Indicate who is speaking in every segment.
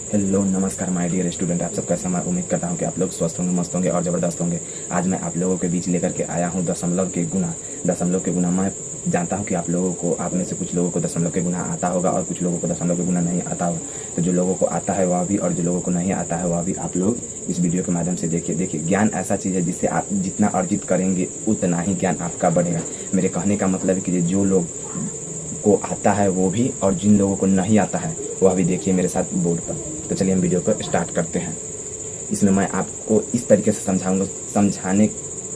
Speaker 1: Hello नमस्कार my dear student, आप सब कैसे? मैं उम्मीद करता हूँ कि आप लोग स्वस्थ होंगे, मस्त होंगे और ज़बरदस्त होंगे। आज मैं आप लोगों के बीच लेकर के आया हूँ दशमलव के गुना। दशमलव के गुना मैं जानता हूँ कि आप में से कुछ लोगों को दशमलव के गुना आता होगा और कुछ लोगों को दशमलव के गुना नहीं आता होगा। तो जो लोगों को आता है वह भी और जो लोगों को नहीं आता है वह भी आप लोग इस वीडियो के माध्यम से देखिए। ज्ञान ऐसा चीज़ है जिससे आप जितना अर्जित करेंगे उतना ही ज्ञान आपका बढ़ेगा। मेरे कहने का मतलब है कि जो लोग को आता है वो भी और जिन लोगों को नहीं आता है वह भी देखिए मेरे साथ बोर्ड पर। तो चलिए हम वीडियो को स्टार्ट करते हैं। इसमें मैं आपको इस तरीके से समझाने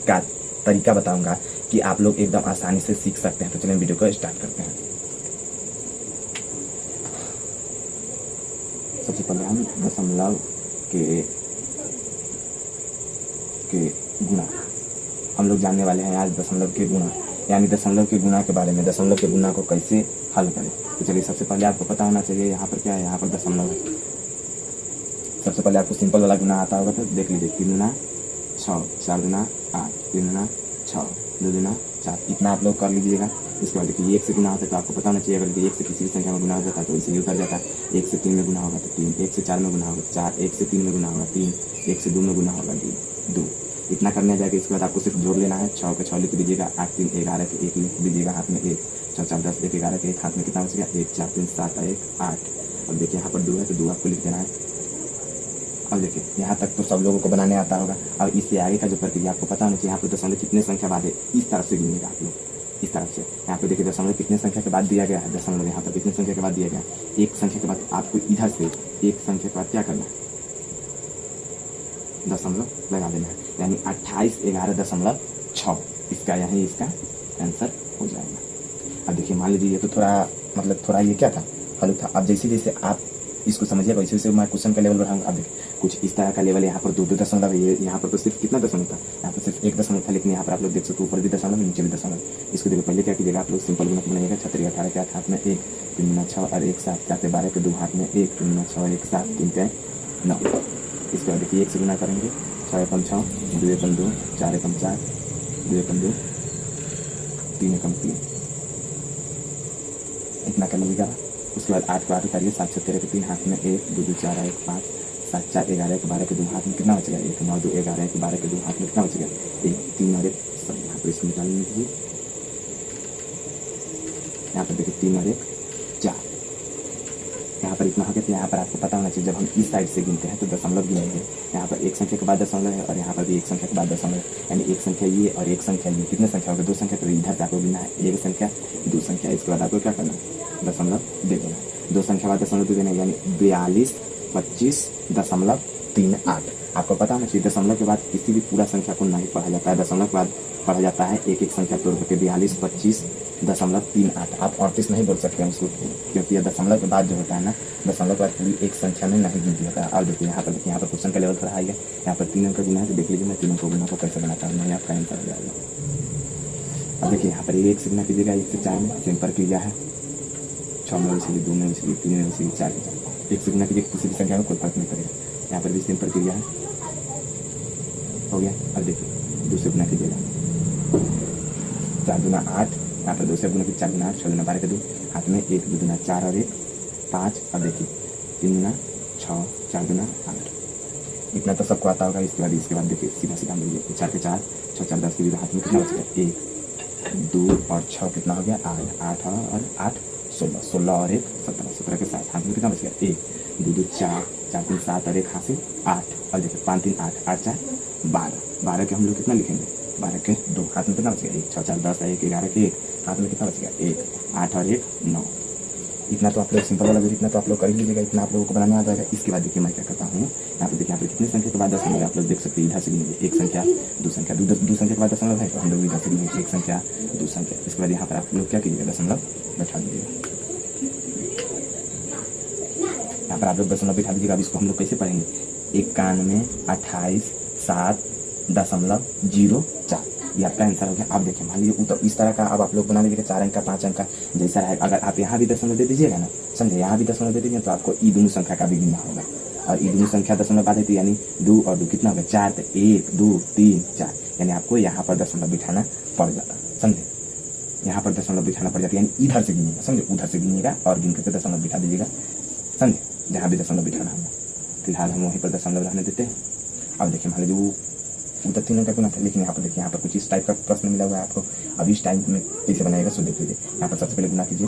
Speaker 1: का तरीका बताऊंगा कि आप लोग एकदम आसानी से सीख सकते हैं। तो चलिए हम वीडियो को स्टार्ट करते हैं। सबसे पहले हम दशमलव के गुणा हम लोग जानने वाले हैं आज। दशमलव के गुणा यानी दशमलव के गुणा के बारे में, दशमलव के गुणा को कैसे हल करें। तो चलिए सबसे पहले आपको पता होना चाहिए यहाँ पर क्या है। यहाँ पर दशमलव है। सबसे पहले आपको सिंपल वाला गुना आता होगा तो देख लीजिए। 3 गुना 6, 4 गुना 8, 3 गुना 6, 2 गुना 4, इतना आप लोग कर लीजिएगा। इसके बाद देखिए 1 से गुना होता है तो आपको पता होना चाहिए। अगर 1 से किसी भी संख्या में गुना हो जाता है तो इसलिए उतर जाता है। 1 से 3 में गुना होगा तो 3, 1 से 4 में गुना होगा 4, 1 से 3 में गुना होगा 3, 1 से 2 में गुना होगा 2। इतना करने जाएगा। इसके बाद आपको सिर्फ जोड़ लेना है। 6 के 6 लिख दीजिएगा, 8 3 11 के 1 लिख दीजिएगा, हाथ में 1, 6 4 10 1 11 के 1, हाथ में कितना बच गया 1, 4 3 7 1 8। अब देखिए यहाँ पर 2 है तो 2 आपको लिख देना है। अब देखिए यहाँ तक तो सब लोगों को बनाने आता होगा। अब इससे आगे का जो प्रक्रिया आपको पता होना चाहिए। यहाँ पर दशमलव कितने संख्या बाद है इस तरफ से गिनेगा आप लोग, इस तरफ से। यहाँ पे देखिए दशमलव कितने संख्या के बाद दिया गया है। दशमलव यहाँ पर कितने संख्या के बाद दिया गया है। एक संख्या के बाद आपको इधर से एक संख्या के बाद क्या करना है, दशमलव लगा देना है। यानी 2811.6 इसका यही इसका आंसर हो जाएगा। अब देखिए मान लीजिए ये तो थोड़ा ये क्या था, हल था। अब जैसे जैसे आप इसको समझिएगा वैसे वैसे मैं क्वेश्चन का लेवल बढ़ाऊंगा। अब देखिए कुछ इस तरह का लेवल। यहाँ पर 2 दशमलव है। यहाँ पर तो सिर्फ कितना दशमलव था, यहाँ पर सिर्फ 1 दशमलव था। लेकिन यहाँ पर आप लोग देख सकते हो ऊपर भी दशमलव नीचे भी दशमलव। इसको देखो पहले क्या कीजिएगा आप लोग सिंपल गुणक बनाइएगा। 6 18 के हाथ में 1, 3 गुना 6 और 1 7, 4 12 के 2 हाथ में 1, 3 गुना 6 1 7, 3 3 9। इसके बाद देखिए 1 से गुना करेंगे। 6 एकम 6, 2 एकम 2, 4 एकम 4, 2 एकम 2, 3 एकम 3, इतना कर लीजिएगा। उसके बाद 8 को 8 उतारिए, 7 6 13 के 3 हाथ में 1, 2 2 4 1 5, 7 4 11 के 12 के 2 हाथ में कितना बच गया 1, 9 2 11 के 12 के 2 हाथ में कितना बच गया 1, 3 और 1 सब यहाँ पर इसको निकाल लीजिए। यहाँ पर देखिए 3 और 1 4, यहाँ पर इतना हो गया। तो यहाँ पर आपको पता होना चाहिए जब हम इस साइड से गिनते हैं तो दशमलव गिनेंगे। यहाँ पर एक संख्या के बाद दशमलव है और यहाँ पर भी एक संख्या के बाद दशमलव है। यानी एक संख्या ये और एक संख्या ये, कितने संख्या होगा 2 संख्या। तो इधर से आपको गिनना है 1 संख्या 2 संख्या। इसके बाद आपको क्या करना है दशमलव दे देना। 2 संख्या बाद दशमलव दे देना यानी 42 25.38। आपको पता होना चाहिए दशमलव के बाद किसी भी पूरा संख्या को नहीं पढ़ा जाता है। दशमलव के बाद पढ़ा जाता है एक एक संख्या तोड़ करके 42 25.38। आप 38 नहीं बोल सकते हैं उसको, क्योंकि यह दशमलव के बाद जो होता है ना, दशमलव के बाद पूरी एक संख्या में नहीं गिनती होता है। अब देखिए यहाँ पर क्वेश्चन का लेवल थोड़ा हाई है। यहाँ पर 3 अंक का गुना है तो देख लीजिए मैं 3 अंक गुना को कैसे बनाता हूँ, नहीं आपका आंसर हो जाएगा। अब देखिए यहाँ पर 1 से गुना कीजिएगा। 1 से 4 में सिंपल क्रिया है। 6 में वैसे 2 में वैसे 3 में वैसे 4 में 1 से गुना कीजिए, किसी भी संख्या में कोई फर्क नहीं पड़ेगा। यहाँ पर भी सिंपल क्रिया है, हो गया। अब देखिए 2 से गुना कीजिएगा। 4 गुना 8, यहाँ पर 2 से गुना की 4 गुना 8, 6 गुना 12 के 2 हाथ में 1, 2 गुना 4 और 1 5। अब देखिए 3 गुना 6, 4 गुना 8, इतना तो सबको आता होगा। इसके बाद देखिए सीधा सीधा मिलिए 4 के 4, 6 4 10 के हाथ में कितना बच गया 1, 2 और 6 कितना हो गया 8, 8 और 8 16, 16 और 1 17, 17 के 7 हाथ में कितना बच गया 1, 2 2 4, 4 3 7 और 1 हाथ से 8। और देखिए 5 3 8, 8 4 12, 12 के हम लोग कितना लिखेंगे 12 के 2 हाथ में कितना बच गया 1, 6 4 10 1 11 के 1 हाथ में कितना बच गया 1, 8 और 1 9। इतना तो आप लोग सिंपल वाला इतना तो आप लोग कर ही लीजिएगा। इतना आप लोगों को बनाना आ जाएगा। इसके बाद देखिए मैं क्या करता हूँ, यहाँ पर देखिए यहाँ पर कितने संख्या के बाद दशमलव आप लोग देख सकते हैं। इधर से गिनेंगे 1 संख्या 2 संख्या, 2 संख्या के बाद दशमलव है तो हम लोग इधर से गिनेंगे 1 संख्या 2 संख्या। इसके बाद यहाँ पर आप लोग क्या कीजिएगा दशमलव बैठा दीजिएगा। यहाँ पर आप लोग दशमलव बैठा दीजिएगा। अब इसको हम लोग कैसे पढ़ेंगे 91 28 7.04, ये आपका आंसर हो गया। आप देखिए मान लीजिए तो इस तरह का अब आप लोग बना लीजिएगा 4 अंक का 5 अंक का जैसा रहेगा। अगर आप यहाँ भी दशमलव दे दीजिएगा ना, समझे, यहाँ भी दशमलव दे दीजिए तो आपको ई दोनों संख्या का भी गिनना होगा। और ई दोनों संख्या दशमलव बाद है यानी 2 और 2 कितना होगा 4, तो 1 2 3 4, यानी आपको यहाँ पर दशमलव बिठाना पड़ जाता, समझे। यहाँ पर दशमलव बिठाना पड़ जाता है यानी इधर से गिनिएगा, समझे, उधर से गिनिएगा और गिन करके दशमलव बिठा दीजिएगा, समझे, जहाँ भी दशमलव बिठाना होगा। फिलहाल हम वहीं पर दशमलव रहने देते हैं। अब देखिए मान लीजिए वो उधर 3 अंक का गुना था, लेकिन यहाँ पर देखिए यहाँ पर कुछ इस टाइप का प्रश्न मिला हुआ है आपको। अब इस टाइप में कैसे बनाएगा सो देख लीजिए। यहाँ पर सबसे पहले गुना कीजिए,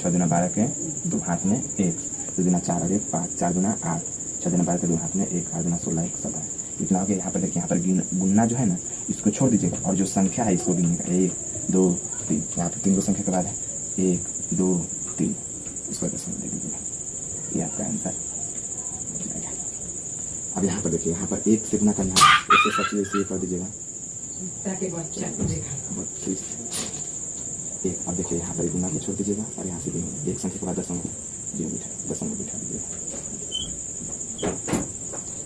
Speaker 1: 6 दूना 12 के 2 हाथ में 1, 2 दूना 4 और 1 5, 4 दूना 8, 6 दूना 12 के 2 हाथ में 1, 8 दूना 16 1 17। इतना आगे यहाँ पर देखिए, यहाँ पर गुना जो है ना इसको छोड़ दीजिएगा और जो संख्या है इसको गिनने का 1 2 3। यहाँ पर 3 संख्या के बाद है 1 2 3, इसको दशमलव दे दीजिएगा, ये आपका आंसर हो जाएगा। अब यहाँ पर देखिए, यहाँ पर 1 से गुना करना है, ऐसे सबसे इसे कर दीजिएगा 32 1। अब देखिए यहाँ पर गुना को छोड़ दीजिएगा और यहाँ से एक संख्या के बाद दशमलव बिठा दीजिएगा।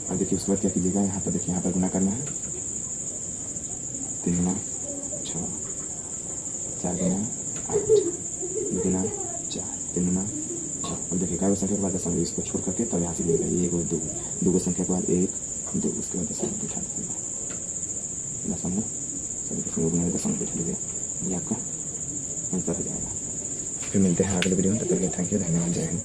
Speaker 1: अब देखिए उसके बाद क्या कीजिएगा, यहाँ पर देखिए यहाँ पर गुना करना है 3 गुना 6, 4 गुना 8, 2 गुना 4, 3 गुना 6। अब देखिए क्या संख्या के बाद दशमलव इसको छोड़ करके तब यहाँ से दीजिएगा 1 और 2 को संख्या के बाद 1 2, उसके बाद दशमलव बिठा दीजिएगा, दशमलव सभी गुना दशमलव बिठा दीजिएगा, ये आपका आंसर हो जाएगा। फिर मिलते हैं अगले वीडियो में, तब तक के लिए थैंक यू, धन्यवाद, जय हिंद।